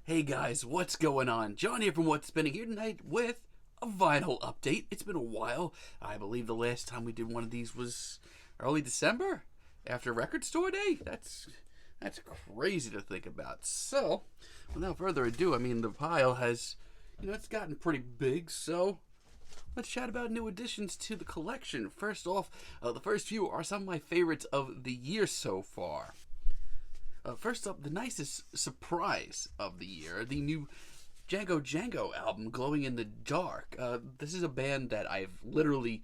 Hey guys, what's going on? John here from What's Spinning here tonight with a vinyl update. It's been a while. I believe the last time we did one of these was early December after Record Store Day. That's crazy to think about. So, without further ado, the pile has, it's gotten pretty big, so let's chat about new additions to the collection. First off, the first few are some of my favorites of the year so far. First up, the nicest surprise of the year, the new DJango album, Glowing in the Dark. This is a band that I've literally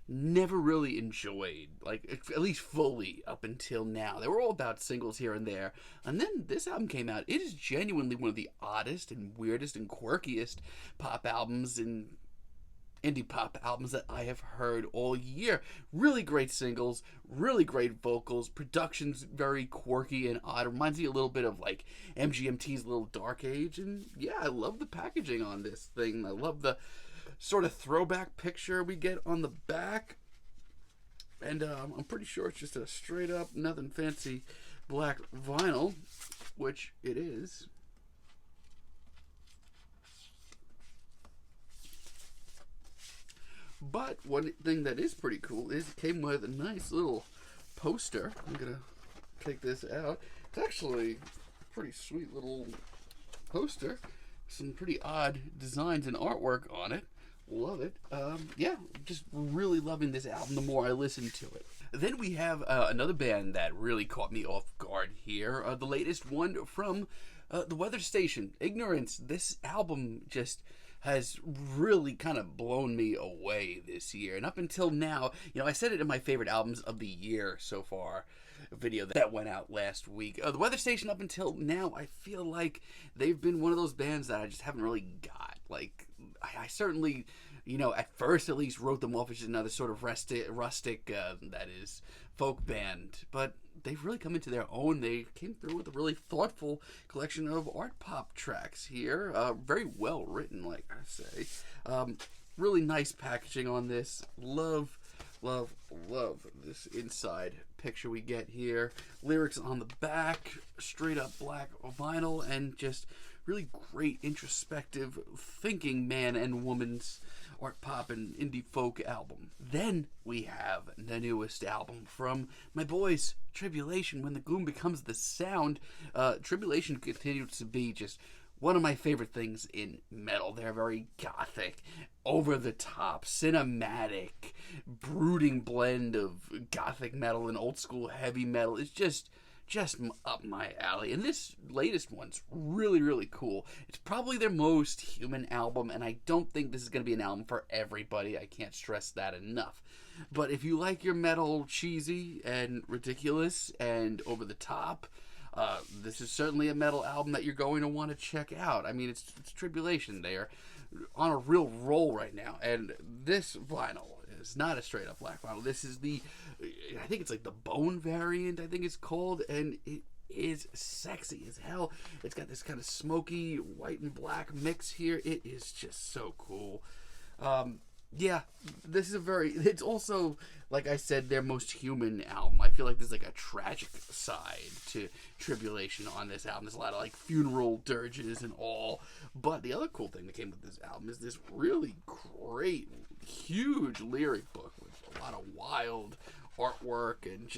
never really enjoyed, at least fully up until now. They were all about singles here and there, and then this album came out. It is genuinely one of the oddest and weirdest and quirkiest pop albums and indie pop albums that I have heard all year. Really great singles, really great vocals, production's very quirky and odd. It reminds me a little bit of like MGMT's Little Dark Age, and yeah, I love the packaging on this thing. I love the sort of throwback picture we get on the back, and I'm pretty sure it's just a straight up, nothing fancy black vinyl, which it is. But one thing that is pretty cool is it came with a nice little poster. I'm going to take this out. It's actually a pretty sweet little poster. Some pretty odd designs and artwork on it. Love it. Yeah, just really loving this album the more I listen to it. Then we have another band that really caught me off guard here. The latest one from the Weather Station, Ignorance. This album just has really kind of blown me away this year. And up until now, I said it in my favorite albums of the year so far, a video that went out last week. The Weather Station, up until now, I feel like they've been one of those bands that I just haven't really got. I certainly, at first at least wrote them off as just another sort of rustic that is, folk band. But they've really come into their own. They came through with a really thoughtful collection of art pop tracks here. Very well written, like I say. Really nice packaging on this. Love this inside picture we get here. Lyrics on the back, straight up black vinyl, and just really great introspective thinking man and woman's art pop and indie folk album. Then we have the newest album from my Boys Tribulation, When the Gloom Becomes the Sound. Tribulation continues to be just one of my favorite things in metal. They're very gothic, over the top, cinematic, brooding blend of gothic metal and old school heavy metal. It's just up my alley. And this latest one's really, really cool. It's probably their most human album, and I don't think this is going to be an album for everybody. I can't stress that enough. But if you like your metal cheesy and ridiculous and over the top, this is certainly a metal album that you're going to want to check out. It's Tribulation. They're on a real roll right now, and this vinyl is not a straight up black vinyl. This is I think it's like the bone variant, I think it's called, and it is sexy as hell. It's got this kind of smoky white and black mix here. It is just so cool. Yeah, this is it's also, like I said, their most human album. I feel like there's like a tragic side to Tribulation on this album. There's a lot of like funeral dirges and all. But the other cool thing that came with this album is this really great, huge lyric book with a lot of wild artwork, and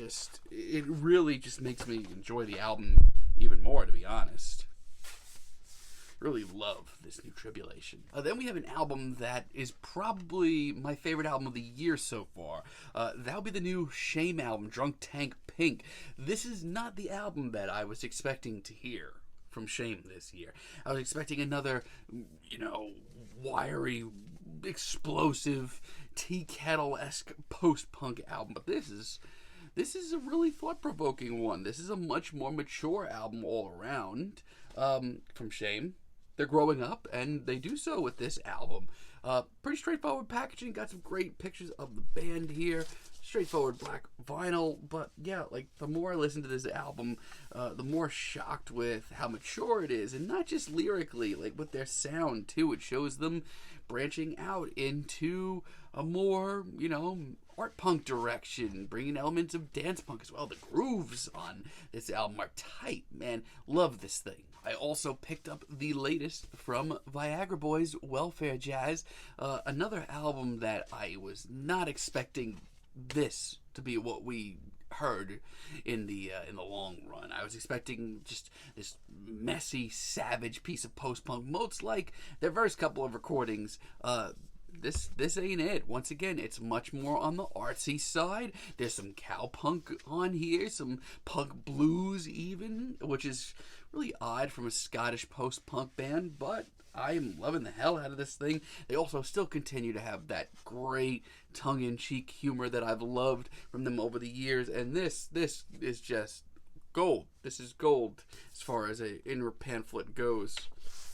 it really just makes me enjoy the album even more, to be honest. Really love this new Tribulation. Then we have an album that is probably my favorite album of the year so far. That'll be the new Shame album, Drunk Tank Pink. This is not the album that I was expecting to hear from Shame this year. I was expecting another, wiry, explosive, tea kettle-esque post-punk album, but this is a really thought-provoking one. This is a much more mature album all around from Shame. They're growing up, and they do so with this album. Pretty straightforward packaging. Got some great pictures of the band here. Straightforward black vinyl. But yeah, the more I listen to this album, the more shocked with how mature it is. And not just lyrically, with their sound too. It shows them branching out into a more, art punk direction, bringing elements of dance punk as well. The grooves on this album are tight, man. Love this thing. I also picked up the latest from Viagra Boys, Welfare Jazz, another album that I was not expecting this to be what we heard in the long run. I was expecting just this messy, savage piece of post-punk, most like their first couple of recordings. This ain't it. Once again, it's much more on the artsy side. There's some cowpunk on here, some punk blues even, which is really odd from a Scottish post-punk band, but I am loving the hell out of this thing. They also still continue to have that great tongue-in-cheek humor that I've loved from them over the years, and this is just gold. This is gold as far as a inner pamphlet goes.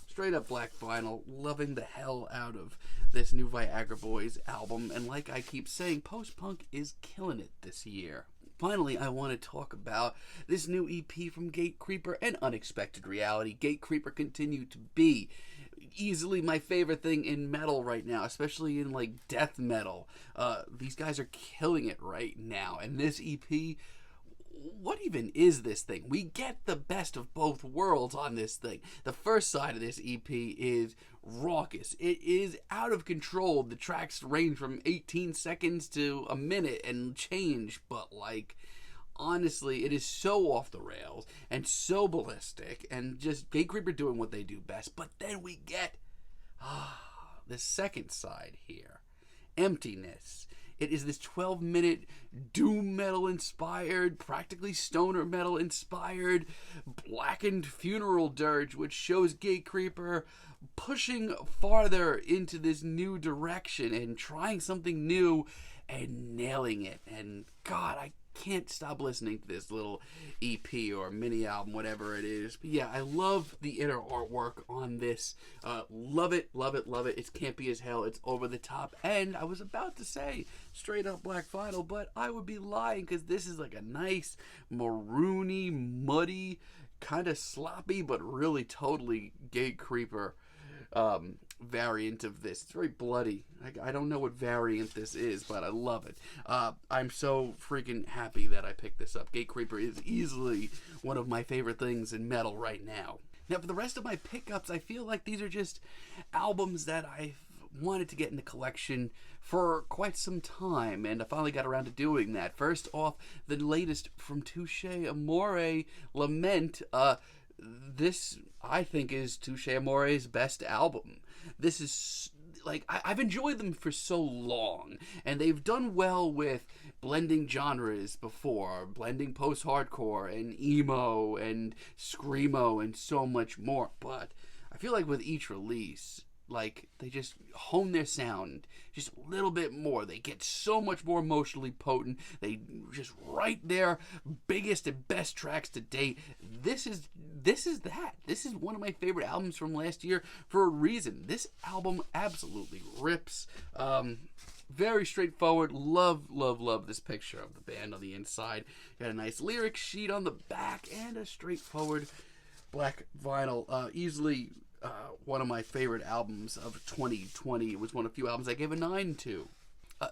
Straight up black vinyl, loving the hell out of this new Viagra Boys album, and like I keep saying, post-punk is killing it this year. Finally, I want to talk about this new EP from Gatecreeper and Unexpected Reality. Gatecreeper continue to be easily my favorite thing in metal right now, especially in like death metal. These guys are killing it right now, and this EP, what even is this thing? We get the best of both worlds on this thing. The first side of this EP is raucous. It is out of control. The tracks range from 18 seconds to a minute and change, but like, honestly, it is so off the rails and so ballistic, and just Gatecreeper doing what they do best. But then we get the second side here, Emptiness. It is this 12-minute doom metal inspired, practically stoner metal inspired, blackened funeral dirge, which shows Gatecreeper pushing farther into this new direction and trying something new and nailing it. And God, I can't stop listening to this little EP or mini album, whatever it is. But yeah, I love the inner artwork on this. Love it, love it, love it. It's campy as hell. It's over the top. And I was about to say straight up black vinyl, but I would be lying, because this is like a nice maroony, muddy, kind of sloppy, but really totally Gatecreeper variant of this. It's very bloody. I don't know what variant this is, but I love it. I'm so freaking happy that I picked this up. Gatecreeper is easily one of my favorite things in metal right now. Now, for the rest of my pickups, I feel like these are just albums that I've wanted to get in the collection for quite some time, and I finally got around to doing that. First off, the latest from Touche, Amore, Lament. This, I think, is Touche Amore's best album. This is, like, I've enjoyed them for so long, and they've done well with blending genres before, blending post-hardcore and emo and screamo and so much more, but I feel like with each release, like, they just hone their sound just a little bit more. They get so much more emotionally potent. They just write their biggest and best tracks to date. This is that. This is one of my favorite albums from last year for a reason. This album absolutely rips. Very straightforward. Love, love, love this picture of the band on the inside. Got a nice lyric sheet on the back and a straightforward black vinyl. Easily one of my favorite albums of 2020. It was one of the few albums I gave a 9 to.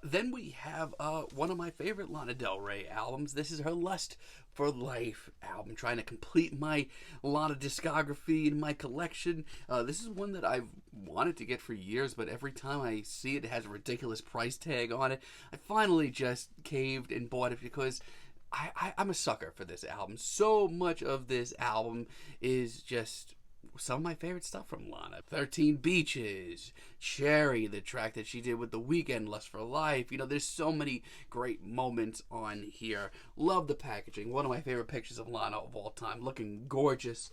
Then we have one of my favorite Lana Del Rey albums. This is her Lust for Life album, trying to complete my Lana discography in my collection. This is one that I've wanted to get for years, but every time I see it, it has a ridiculous price tag on it. I finally just caved and bought it because I'm a sucker for this album. So much of this album is just some of my favorite stuff from Lana. 13 Beaches, Cherry, the track that she did with The Weeknd, Lust for Life. You know, there's so many great moments on here. Love the packaging. One of my favorite pictures of Lana of all time. Looking gorgeous.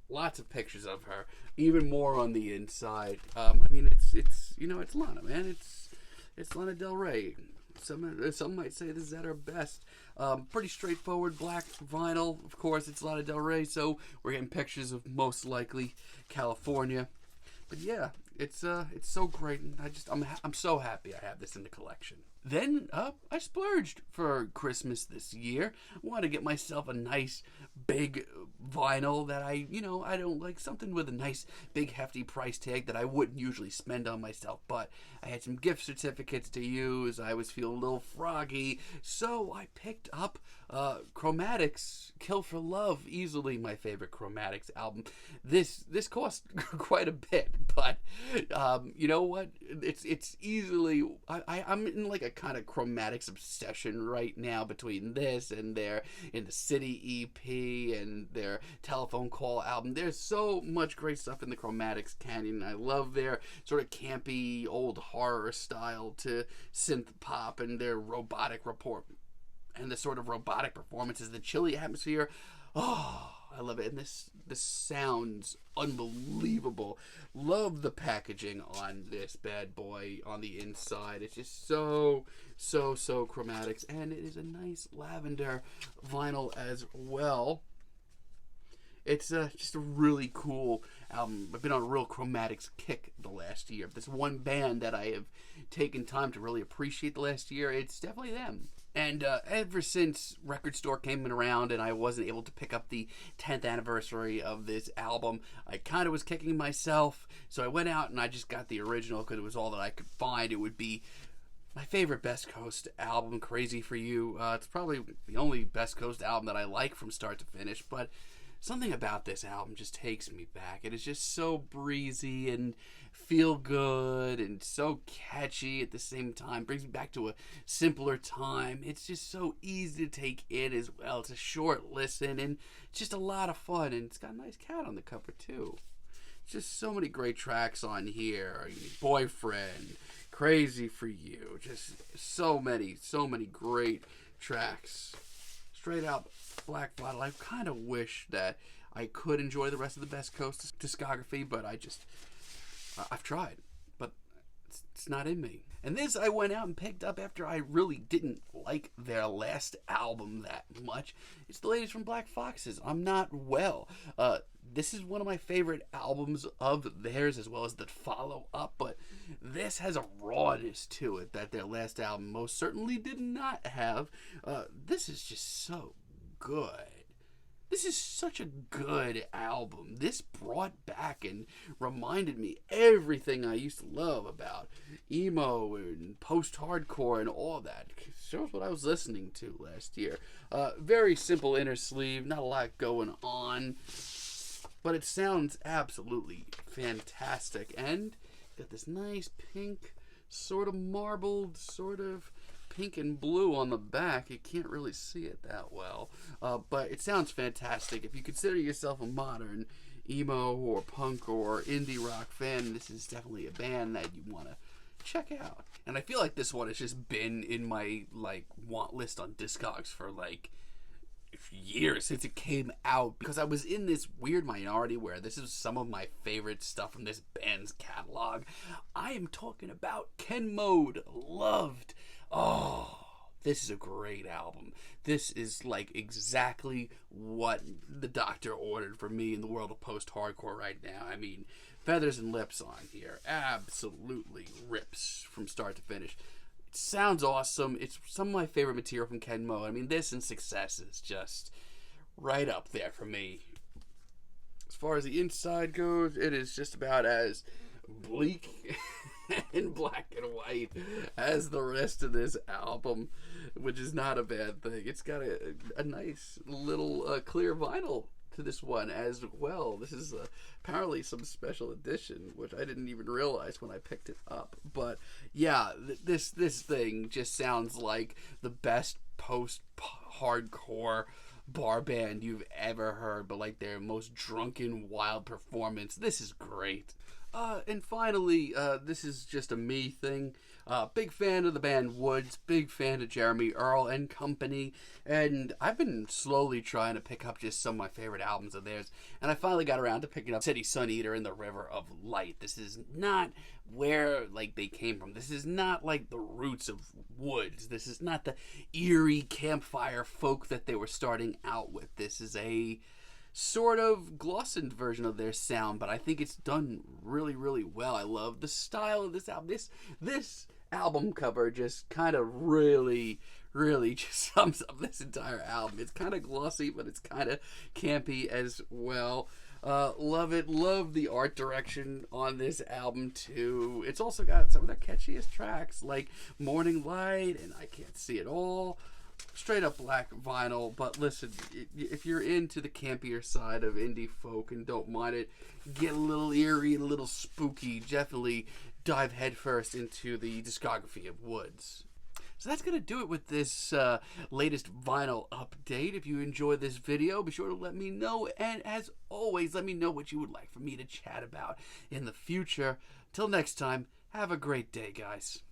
Lots of pictures of her. Even more on the inside. I mean, it's you know, it's Lana, man. It's Lana Del Rey. Some might say this is at her best. Pretty straightforward black vinyl. Of course, it's Lana Del Rey, so we're getting pictures of most likely California. But yeah, it's so great, and I'm so happy I have this in the collection. Then I splurged for Christmas this year. I wanted to get myself a nice big vinyl that I don't like, something with a nice big hefty price tag that I wouldn't usually spend on myself, but I had some gift certificates to use. I was feeling a little froggy, so I picked up Chromatics, Kill for Love, easily my favorite Chromatics album. This cost quite a bit, but you know what? It's easily, I'm in like a kind of Chromatics obsession right now between this and their In the City EP and their Telephone Call album. There's so much great stuff in the Chromatics canon. I love their sort of campy old horror style to synth pop and their robotic report and the sort of robotic performances, the chilly atmosphere. Oh, I love it. And this sounds unbelievable. Love the packaging on this bad boy on the inside. It's just so Chromatics. And it is a nice lavender vinyl as well. It's just a really cool album. I've been on a real Chromatics kick the last year. If there's one band that I have taken time to really appreciate the last year, it's definitely them. And ever since Record Store came around and I wasn't able to pick up the 10th anniversary of this album, I kind of was kicking myself. So I went out and I just got the original because it was all that I could find. It would be my favorite Best Coast album, Crazy for You. It's probably the only Best Coast album that I like from start to finish, but something about this album just takes me back. It is just so breezy and feel good and so catchy at the same time. Brings me back to a simpler time. It's just so easy to take in as well. It's a short listen and it's just a lot of fun. And it's got a nice cat on the cover too. Just so many great tracks on here. Boyfriend, Crazy for You. Just so many great tracks. Straight up Black Bottle. I kind of wish that I could enjoy the rest of the Best Coast discography, but I've tried, but it's not in me. And this I went out and picked up after I really didn't like their last album that much. It's the ladies from Black Foxes, I'm Not Well. This is one of my favorite albums of theirs, as well as the follow-up, but this has a rawness to it that their last album most certainly did not have. This is just so good. This is such a good album. This brought back and reminded me everything I used to love about emo and post-hardcore and all that. It shows what I was listening to last year. Very simple inner sleeve, not a lot going on, but it sounds absolutely fantastic. And got this nice pink, sort of marbled, sort of pink and blue on the back. You can't really see it that well, but it sounds fantastic. If you consider yourself a modern emo or punk or indie rock fan, this is definitely a band that you want to check out. And I feel like this one has just been in my want list on Discogs for years since it came out, because I was in this weird minority where this is some of my favorite stuff from this band's catalog. I am talking about Kenmo. Loved. Oh, this is a great album. This is exactly what the doctor ordered for me in the world of post-hardcore right now. I mean, Feathers and Lips on here absolutely rips from start to finish. It sounds awesome. It's some of my favorite material from Kenmo. I mean, this and Success is just right up there for me. As far as the inside goes, it is just about as bleak in black and white as the rest of this album, which is not a bad thing. It's got a nice little clear vinyl to this one as well. This is apparently some special edition, which I didn't even realize when I picked it up. But yeah, this thing just sounds like the best post-hardcore bar band you've ever heard, but their most drunken, wild performance. This is great. And finally, this is just a me thing. Big fan of the band Woods, big fan of Jeremy Earl and company, and I've been slowly trying to pick up just some of my favorite albums of theirs, and I finally got around to picking up City Sun Eater and the River of Light. This is not where they came from. This is not the roots of Woods. This is not the eerie campfire folk that they were starting out with. This is a sort of glossened version of their sound, but I think it's done really, really well. I love the style of this album. This album cover just kind of really just sums up this entire album. It's kind of glossy, but it's kind of campy as well. Love it. Love the art direction on this album too. It's also got some of the catchiest tracks like Morning Light and I Can't See It All. Straight up black vinyl, but listen, if you're into the campier side of indie folk and don't mind it, get a little eerie, a little spooky, definitely dive headfirst into the discography of Woods. So that's going to do it with this latest vinyl update. If you enjoyed this video, be sure to let me know. And as always, let me know what you would like for me to chat about in the future. Till next time, have a great day, guys.